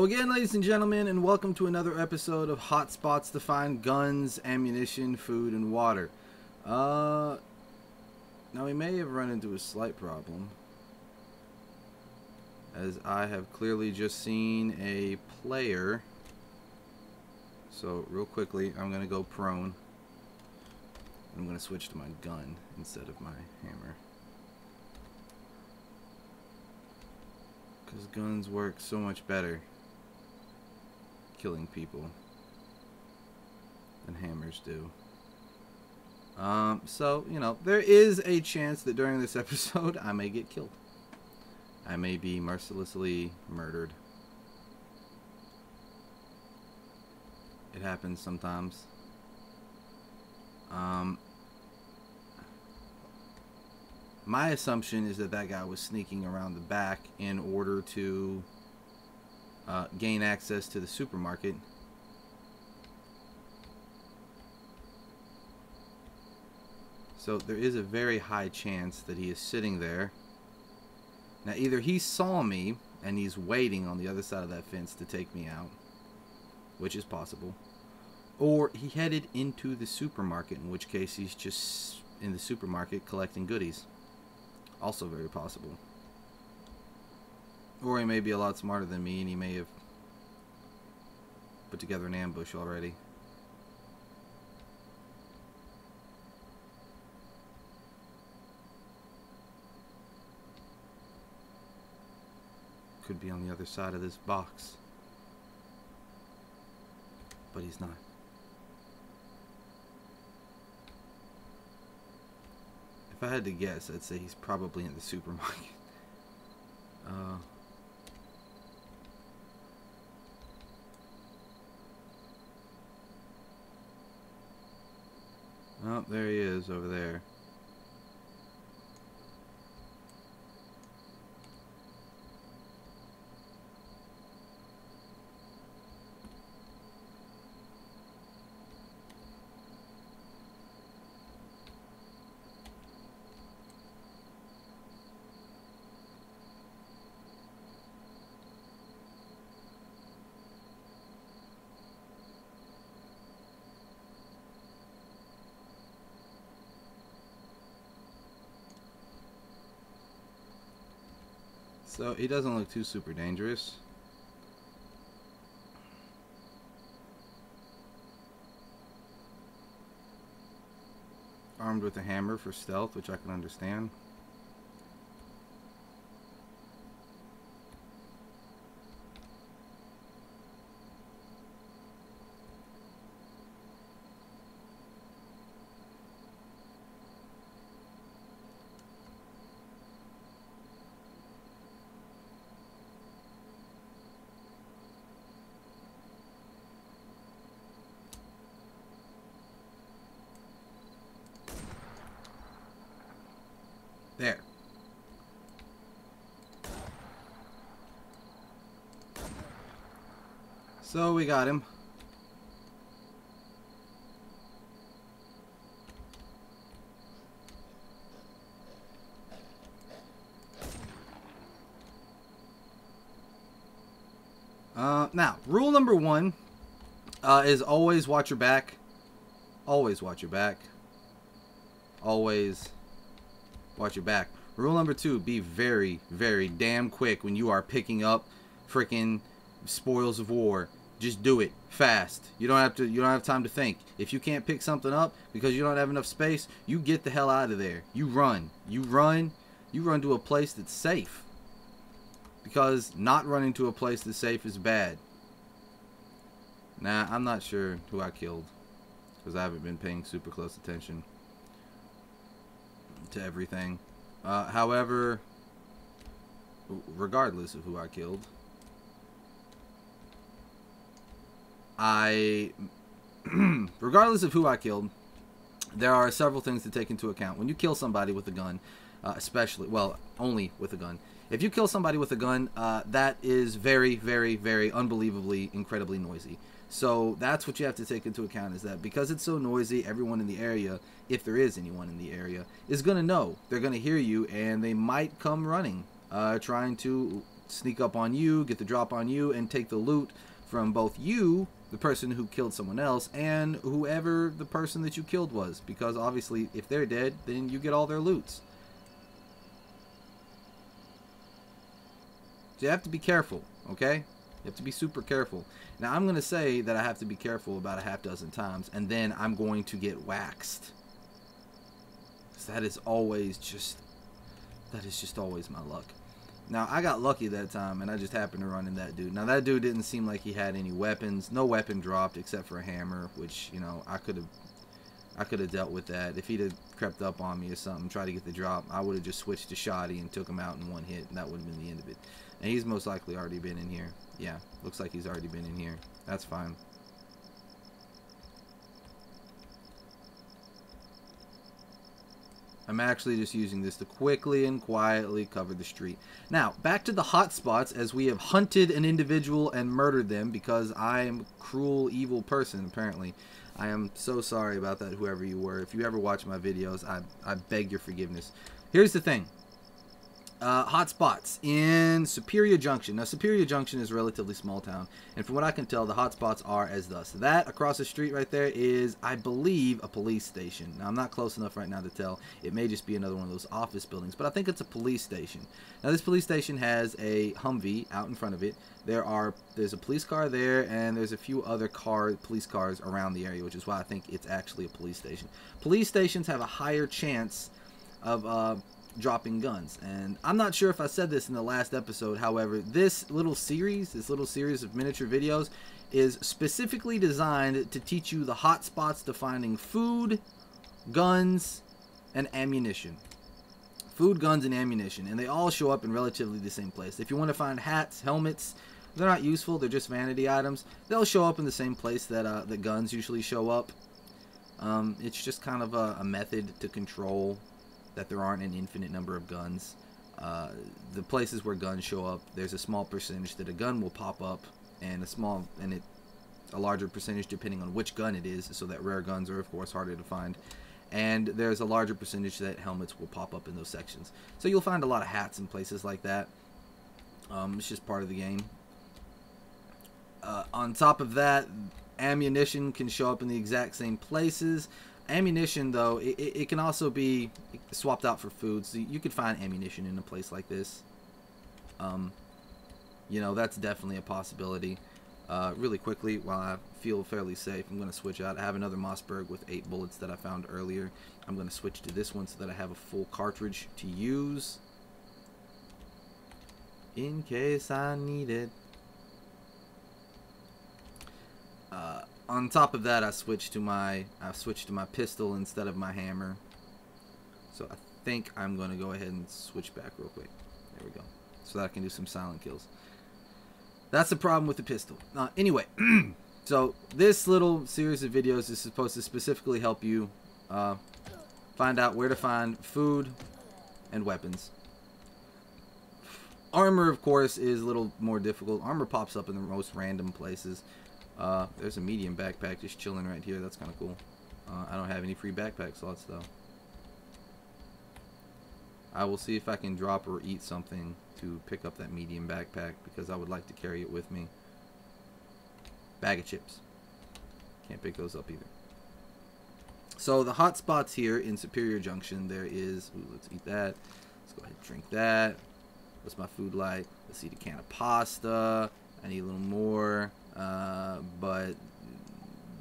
Hello again, ladies and gentlemen, and welcome to another episode of Hot Spots to Find Guns, Ammunition, Food, and Water. Now we may have run into a slight problem, as I have clearly just seen a player. So real quickly, I'm going to go prone. I'm going to switch to my gun instead of my hammer, because guns work so much better killing people than hammers do. So, you know, there is a chance that during this episode I may get killed. I may be mercilessly murdered. It happens sometimes. My assumption is that that guy was sneaking around the back in order to gain access to the supermarket. So there is a very high chance that he is sitting there. Now either he saw me and he's waiting on the other side of that fence to take me out, which is possible, or he headed into the supermarket, in which case he's just in the supermarket collecting goodies. Also very possible. Or he may be a lot smarter than me and he may have put together an ambush already. Could be on the other side of this box. But he's not. If I had to guess, I'd say he's probably in the supermarket. Oh, there he is over there. So he doesn't look too super dangerous. Armed with a hammer for stealth, which I can understand. There. So we got him. Now, rule number one is always watch your back. Always watch your back. Always watch your back. Rule number two, be very, very damn quick when you are picking up freaking spoils of war. Just do it fast. You don't have time to think. If you can't pick something up because you don't have enough space, you get the hell out of there. You run. You run to a place that's safe. Because not running to a place that's safe is bad. Nah, I'm not sure who I killed, because I haven't been paying super close attention to everything. However, regardless of who I killed, there are several things to take into account. When you kill somebody with a gun, especially, well, only with a gun. If you kill somebody with a gun, that is very, very, very unbelievably, incredibly noisy. So that's what you have to take into account, is that because it's so noisy, everyone in the area, if there is anyone in the area, is going to know. They're going to hear you, and they might come running, trying to sneak up on you, get the drop on you, and take the loot from both you, the person who killed someone else, and whoever the person that you killed was. Because obviously, if they're dead, then you get all their loots. So you have to be careful, okay? You have to be super careful. Now, I'm going to say that I have to be careful about a half dozen times, and then I'm going to get waxed. So that is just always my luck. Now, I got lucky that time, and I just happened to run in that dude. Now, that dude didn't seem like he had any weapons. No weapon dropped except for a hammer, which, you know, I could have dealt with that. If he'd have crept up on me or something, tried to get the drop, I would have just switched to shoddy and took him out in one hit, and that would have been the end of it. And he's most likely already been in here. Yeah, looks like he's already been in here. That's fine. I'm actually just using this to quickly and quietly cover the street. Now, back to the hot spots, as we have hunted an individual and murdered them because I am a cruel, evil person, apparently. I am so sorry about that, whoever you were. If you ever watch my videos, I beg your forgiveness. Here's the thing. Hot spots in Superior Junction. Now, Superior Junction is a relatively small town, and from what I can tell, the hot spots are as thus. That across the street right there is, I believe, a police station. Now, I'm not close enough right now to tell. It may just be another one of those office buildings, but I think it's a police station. Now, this police station has a Humvee out in front of it. There's a police car there, and there's a few other police cars around the area, which is why I think it's actually a police station. Police stations have a higher chance of dropping guns, and I'm not sure if I said this in the last episode. However, this little series of miniature videos is specifically designed to teach you the hot spots to finding food, guns, and ammunition. Food, guns, and ammunition, and they all show up in relatively the same place. If you want to find hats, helmets, they're not useful, they're just vanity items. They'll show up in the same place that the guns usually show up. It's just kind of a method to control that there aren't an infinite number of guns. The places where guns show up, there's a small percentage that a gun will pop up, and a larger percentage depending on which gun it is, so that rare guns are of course harder to find. And there's a larger percentage that helmets will pop up in those sections. So you'll find a lot of hats in places like that. It's just part of the game. On top of that, ammunition can show up in the exact same places. Ammunition, though, it can also be swapped out for food, so you could find ammunition in a place like this. You know, that's definitely a possibility. Really quickly, while I feel fairly safe, I'm going to switch out. I have another Mossberg with 8 bullets that I found earlier. I'm going to switch to this one so that I have a full cartridge to use in case I need it. On top of that, I switched to my pistol instead of my hammer. So I think I'm going to go ahead and switch back real quick. There we go. So that I can do some silent kills. That's the problem with the pistol. Anyway, so this little series of videos is supposed to specifically help you find out where to find food and weapons. Armor, of course, is a little more difficult. Armor pops up in the most random places. There's a medium backpack just chilling right here. That's kind of cool. I don't have any free backpack slots, though. I will see if I can drop or eat something to pick up that medium backpack, because I would like to carry it with me. Bag of chips. Can't pick those up either. So the hot spots here in Superior Junction, there is... Ooh, let's eat that. Let's go ahead and drink that. What's my food like? Let's eat a can of pasta. I need a little more, but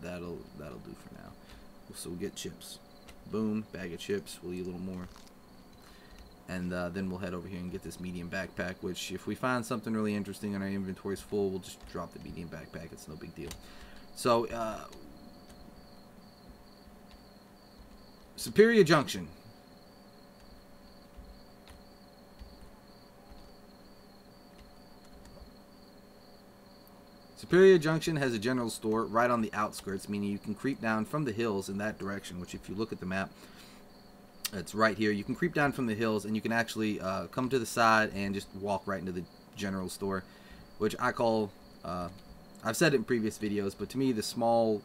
that'll do for now. So we'll get chips. Boom, bag of chips. We'll eat a little more. And then we'll head over here and get this medium backpack, which if we find something really interesting and our inventory's full, we'll just drop the medium backpack. It's no big deal. So, Superior Junction. Superior Junction has a general store right on the outskirts, meaning you can creep down from the hills in that direction, which if you look at the map, it's right here. You can creep down from the hills, and you can actually come to the side and just walk right into the general store, which I call, I've said it in previous videos, but to me the small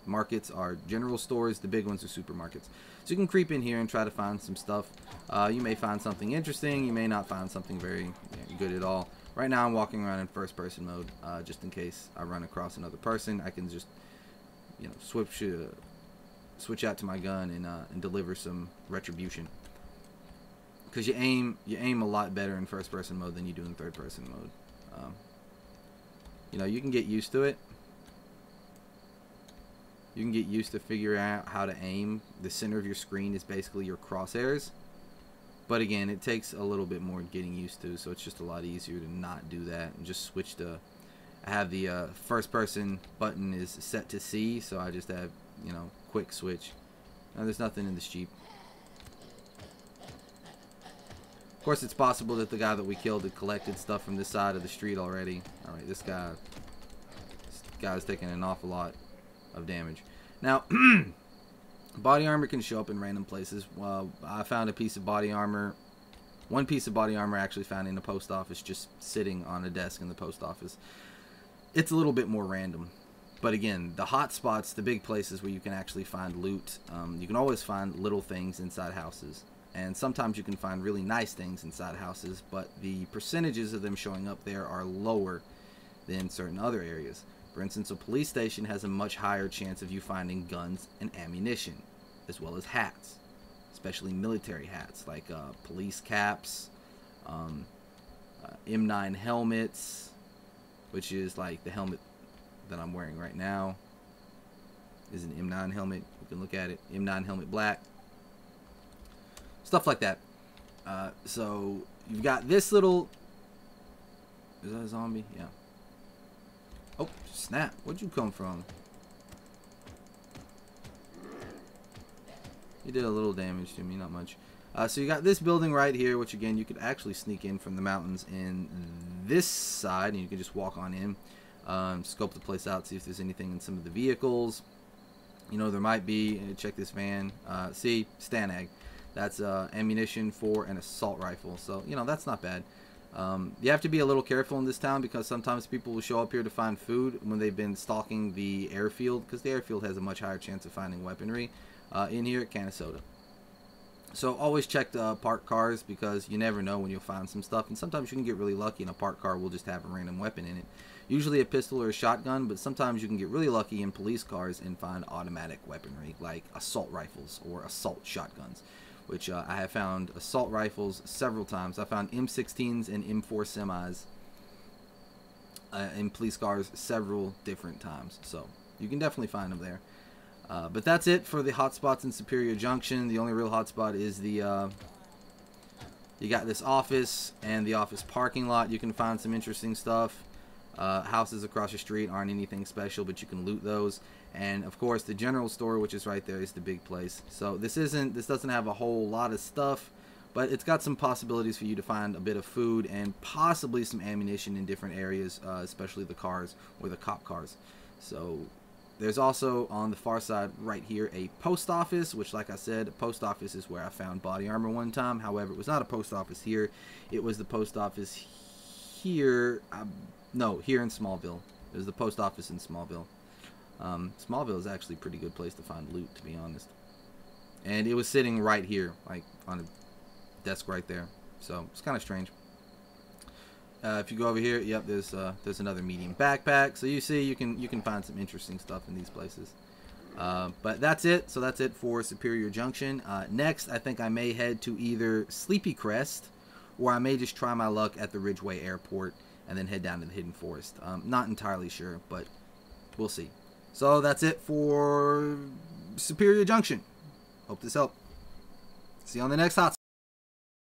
Markets are general stores. The big ones are supermarkets. So you can creep in here and try to find some stuff. You may find something interesting. You may not find something very good at all. Right now I'm walking around in first person mode, just in case I run across another person. I can just, you know, switch out to my gun and deliver some retribution. Because you aim a lot better in first person mode than you do in third person mode. You know, you can get used to it. You can get used to figuring out how to aim. The center of your screen is basically your crosshairs. But again, it takes a little bit more getting used to, so it's just a lot easier to not do that and just switch to. I have the first person button is set to C, so I just have, you know, quick switch. Now, there's nothing in this Jeep. Of course, it's possible that the guy that we killed had collected stuff from this side of the street already. Alright, this guy's taking an awful lot of damage. Now, body armor can show up in random places. Well, I found a piece of body armor. One piece of body armor actually found in the post office, just sitting on a desk in the post office. It's a little bit more random. But again, the hot spots, the big places where you can actually find loot, you can always find little things inside houses. And sometimes you can find really nice things inside houses, but the percentages of them showing up there are lower than certain other areas. For instance, a police station has a much higher chance of you finding guns and ammunition, as well as hats, especially military hats, like police caps, M9 helmets, which is like the helmet that I'm wearing right now is an M9 helmet. You can look at it, M9 helmet black, stuff like that. So you've got this little, is that a zombie? Yeah. Oh, snap. Where'd you come from? You did a little damage to me, not much. So you got this building right here, which again, you could actually sneak in from the mountains in this side, and you can just walk on in. Scope the place out, see if there's anything in some of the vehicles. You know, there might be, check this van. See, Stanag. That's ammunition for an assault rifle. So, you know, that's not bad. You have to be a little careful in this town because sometimes people will show up here to find food when they've been stalking the airfield, because the airfield has a much higher chance of finding weaponry. In here, a can of soda. So always check the parked cars, because you never know when you'll find some stuff, and sometimes you can get really lucky and a parked car will just have a random weapon in it. Usually a pistol or a shotgun, but sometimes you can get really lucky in police cars and find automatic weaponry like assault rifles or assault shotguns. Which I have found assault rifles several times. I found M16s and M4 semis in police cars several different times. So you can definitely find them there. But that's it for the hotspots in Superior Junction. The only real hotspot is the you got this office and the office parking lot. You can find some interesting stuff. Houses across the street aren't anything special, but you can loot those. And of course, the general store, which is right there, is the big place. So this doesn't have a whole lot of stuff, but it's got some possibilities for you to find a bit of food and possibly some ammunition in different areas, especially the cars or the cop cars. So there's also on the far side right here a post office, which, like I said, a post office is where I found body armor one time. However, it was not a post office here. It was the post office here. No, here in Smallville. It was the post office in Smallville. Smallville is actually a pretty good place to find loot, to be honest. And it was sitting right here, like on a desk right there. So it's kind of strange. If you go over here, yep, there's another medium backpack. So you see, you can find some interesting stuff in these places. But that's it. So that's it for Superior Junction. Next, I think I may head to either Sleepy Crest, or I may just try my luck at the Ridgeway Airport and then head down to the Hidden Forest. Not entirely sure, but we'll see. So that's it for Superior Junction. Hope this helped. See you on the next hotspot.